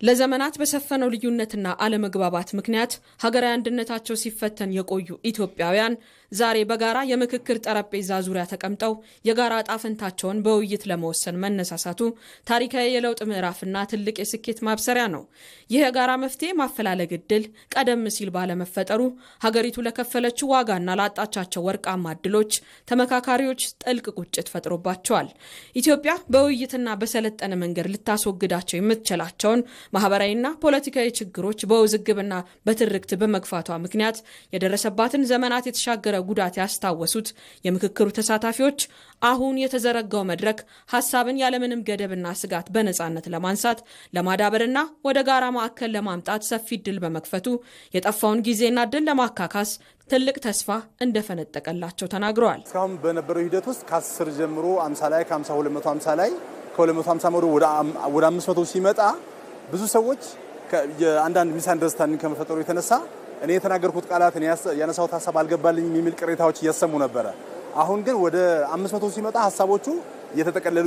ለዘመናት በሰፈነው ልዩነትና አለመግባባት ምክንያት ሀገራዊ አንድነታቸው ሲፈተን የቆዩ ኢትዮጵያውያን ዛሬ በጋራ የምክክር ጠረጴዛ ዙሪያ ተቀምጠው የጋራ ዕጣ ፈንታቸውን በውይይት ለመወሰን መነሳሳቱ ታሪካዊ የለውጥ ምዕራፍና ትልቅ የስኬት ማብሰሪያ ነው። ይህ የጋራ መፍትሄ ማፈላለግ ዕድል ቀደም ሲል ባለመፈጠሩ ሀገሪቱ ለከፈለችው ዋጋና ላጣቻቸው ወርቃማ ዕድሎች ተመካካሪዎች ጥልቅ ቁጭት ፈጥሮባቸዋል። ኢትዮጵያ በውይይትና በሰለጠነ መንገድ ልታስወግዳቸው የምትችላቸውን ማህበራዊና ፖለቲካዊ ችግሮች በውዝግብና በትርክት በመግፋቷ ምክንያት የደረሰባትን ዘመናት የተሻገረ ጉዳት ያስታወሱት የምክክሩ ተሳታፊዎች አሁን የተዘረጋው መድረክ ሐሳብን ያለምንም ገደብና ስጋት በነጻነት ለማንሳት ለማዳበርና ወደ ጋራ ማዕከል ለማምጣት ሰፊ ዕድል በመክፈቱ የጠፋውን ጊዜና ዕድል ለማካካስ ትልቅ ተስፋ እንደፈነጠቀላቸው ተናግረዋል። እስካሁን በነበረው ሂደት ውስጥ ከ10 ጀምሮ 50 ላይ ከ50 250 ላይ ከ250 ወደ 500 ሲመጣ ብዙ ሰዎች የአንዳንድ ሚስ አንደርስታንዲንግ ከመፈጠሩ የተነሳ እኔ የተናገርኩት ቃላት እኔ ያነሳሁት ሐሳብ አልገባልኝም የሚል ቅሬታዎች እያሰሙ ነበር። አሁን ግን ወደ 500 ሲመጣ ሐሳቦቹ የተጠቀለሉ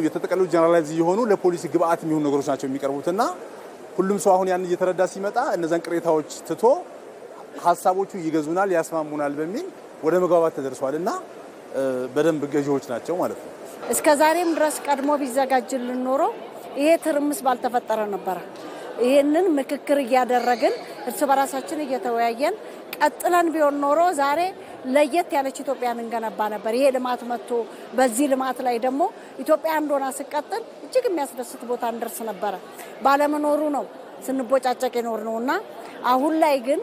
ጀነራላይዝ የሆኑ ለፖሊሲ ግብአት የሚሆኑ ነገሮች ናቸው የሚቀርቡትና ሁሉም ሰው አሁን ያን እየተረዳ ሲመጣ እነዛን ቅሬታዎች ትቶ ሐሳቦቹ ይገዙናል፣ ያስማሙናል በሚል ወደ መግባባት ተደርሷልና በደንብ ገዢዎች ናቸው ማለት ነው። እስከዛሬም ድረስ ቀድሞ ቢዘጋጅልን ኖሮ ይሄ ትርምስ ባልተፈጠረ ነበር። ይሄንን ምክክር እያደረግን እርስ በራሳችን እየተወያየን ቀጥለን ቢሆን ኖሮ ዛሬ ለየት ያለች ኢትዮጵያን እንገነባ ነበር። ይሄ ልማት መጥቶ በዚህ ልማት ላይ ደግሞ ኢትዮጵያ እንደሆነ ስቀጥል እጅግ የሚያስደስት ቦታ እንደርስ ነበር። ባለመኖሩ ነው ስንቦጫጨቅ የኖር ነውና አሁን ላይ ግን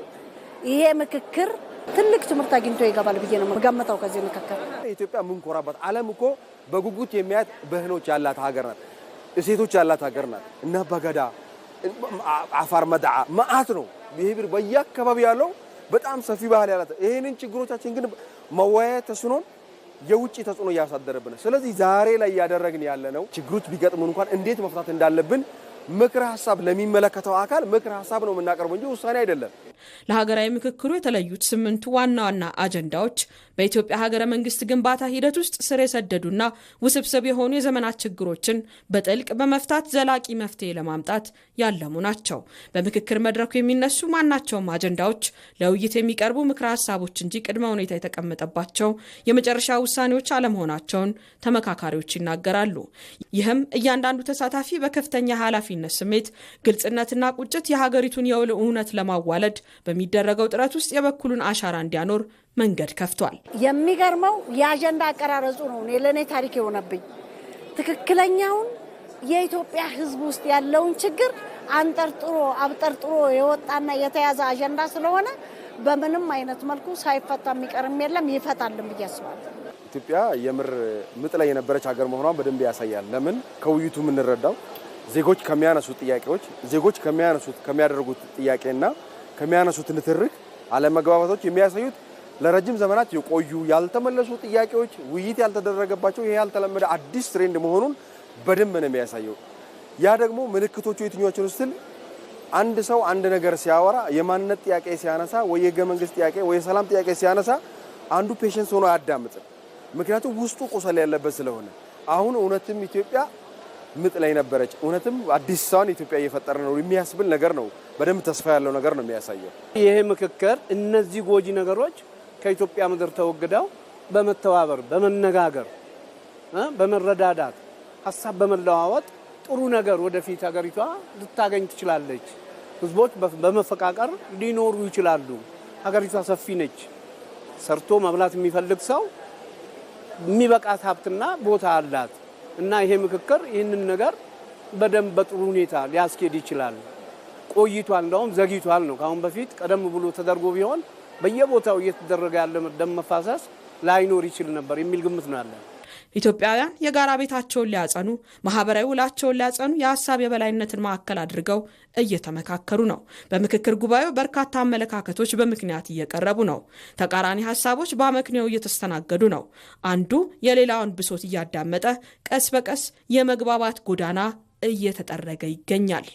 ይሄ ምክክር ትልቅ ትምህርት አግኝቶ ይገባል ብዬ ነው የምገምተው። ከዚህ ምክክር ኢትዮጵያ ምንኮራባት ዓለም እኮ በጉጉት የሚያት ባህሎች ያላት ሀገር ናት። እሴቶች ያላት ሀገር ናት። እና በገዳ አፋር መድዓ ማአት ነው ብሄር በየአካባቢ ያለው በጣም ሰፊ ባህል ያላት። ይሄንን ችግሮቻችን ግን መወያየት ተስኖን የውጭ ተጽዕኖ ያሳደረብን። ስለዚህ ዛሬ ላይ ያደረግን ያለነው ችግሮች ቢገጥሙን እንኳን እንዴት መፍታት እንዳለብን ምክር ሐሳብ ለሚመለከተው አካል ምክር ሐሳብ ነው የምናቀርበው እንጂ ውሳኔ አይደለም። ለሀገራዊ ምክክሩ የተለዩት 8 ዋና ዋና አጀንዳዎች በኢትዮጵያ ሀገረ መንግስት ግንባታ ሂደት ውስጥ ስር የሰደዱና ውስብስብ የሆኑ የዘመናት ችግሮችን በጥልቅ በመፍታት ዘላቂ መፍትሄ ለማምጣት ያለሙ ናቸው። በምክክር መድረኩ የሚነሱ ማናቸውም አጀንዳዎች ለውይይት የሚቀርቡ ምክረ ሐሳቦች እንጂ ቅድመ ሁኔታ የተቀመጠባቸው የመጨረሻ ውሳኔዎች አለመሆናቸውን ተመካካሪዎች ይናገራሉ። ይህም እያንዳንዱ ተሳታፊ በከፍተኛ ኃላፊነት ስሜት፣ ግልጽነትና ቁጭት የሀገሪቱን የውል እውነት ለማዋለድ በሚደረገው ጥረት ውስጥ የበኩሉን አሻራ እንዲያኖር መንገድ ከፍቷል። የሚገርመው የአጀንዳ አቀራረጹ ነው ለኔ ታሪክ የሆነብኝ። ትክክለኛውን የኢትዮጵያ ሕዝብ ውስጥ ያለውን ችግር አብጠርጥሮ የወጣና የተያዘ አጀንዳ ስለሆነ በምንም አይነት መልኩ ሳይፈታ የሚቀርም የለም፣ ይፈታልም ብዬ አስባለሁ። ኢትዮጵያ የምር ምጥ ላይ የነበረች ሀገር መሆኗን በደንብ ያሳያል። ለምን ከውይይቱ የምንረዳው ዜጎች ከሚያነሱት ጥያቄዎች ዜጎች ከሚያደርጉት ጥያቄና ከሚያነሱት ንትርክ አለመግባባቶች የሚያሳዩት ለረጅም ዘመናት የቆዩ ያልተመለሱ ጥያቄዎች ውይይት ያልተደረገባቸው ይሄ ያልተለመደ አዲስ ትሬንድ መሆኑን በደንብ ነው የሚያሳየው። ያ ደግሞ ምልክቶቹ የትኞቹ ስል አንድ ሰው አንድ ነገር ሲያወራ የማንነት ጥያቄ ሲያነሳ ወይ የሕገ መንግስት ጥያቄ ወይ የሰላም ጥያቄ ሲያነሳ አንዱ ፔሸንስ ሆኖ አያዳምጥም። ምክንያቱም ውስጡ ቁስል ያለበት ስለሆነ አሁን እውነትም ኢትዮጵያ ምጥ ላይ ነበረች፣ እውነትም አዲስ ሰውን ኢትዮጵያ እየፈጠረ ነው የሚያስብል ነገር ነው። በደንብ ተስፋ ያለው ነገር ነው የሚያሳየው። ይሄ ምክክር እነዚህ ጎጂ ነገሮች ከኢትዮጵያ ምድር ተወግደው በመተባበር በመነጋገር በመረዳዳት ሐሳብ በመለዋወጥ ጥሩ ነገር ወደፊት ሀገሪቷ ልታገኝ ትችላለች። ህዝቦች በመፈቃቀር ሊኖሩ ይችላሉ። ሀገሪቷ ሰፊ ነች። ሰርቶ መብላት የሚፈልግ ሰው የሚበቃት ሀብትና ቦታ አላት እና ይሄ ምክክር ይህንን ነገር በደንብ በጥሩ ሁኔታ ሊያስኬድ ይችላል። ቆይቷል፣ እንደውም ዘግይቷል ነው። ካሁን በፊት ቀደም ብሎ ተደርጎ ቢሆን በየቦታው እየተደረገ ያለ ደም መፋሰስ ላይኖር ይችል ነበር የሚል ግምት ነው ያለው። ኢትዮጵያውያን የጋራ ቤታቸውን ሊያጸኑ፣ ማህበራዊ ውላቸውን ሊያጸኑ የሀሳብ የበላይነትን ማዕከል አድርገው እየተመካከሩ ነው። በምክክር ጉባኤው በርካታ አመለካከቶች በምክንያት እየቀረቡ ነው። ተቃራኒ ሀሳቦች በአመክንዮ እየተስተናገዱ ነው። አንዱ የሌላውን ብሶት እያዳመጠ ቀስ በቀስ የመግባባት ጎዳና እየተጠረገ ይገኛል።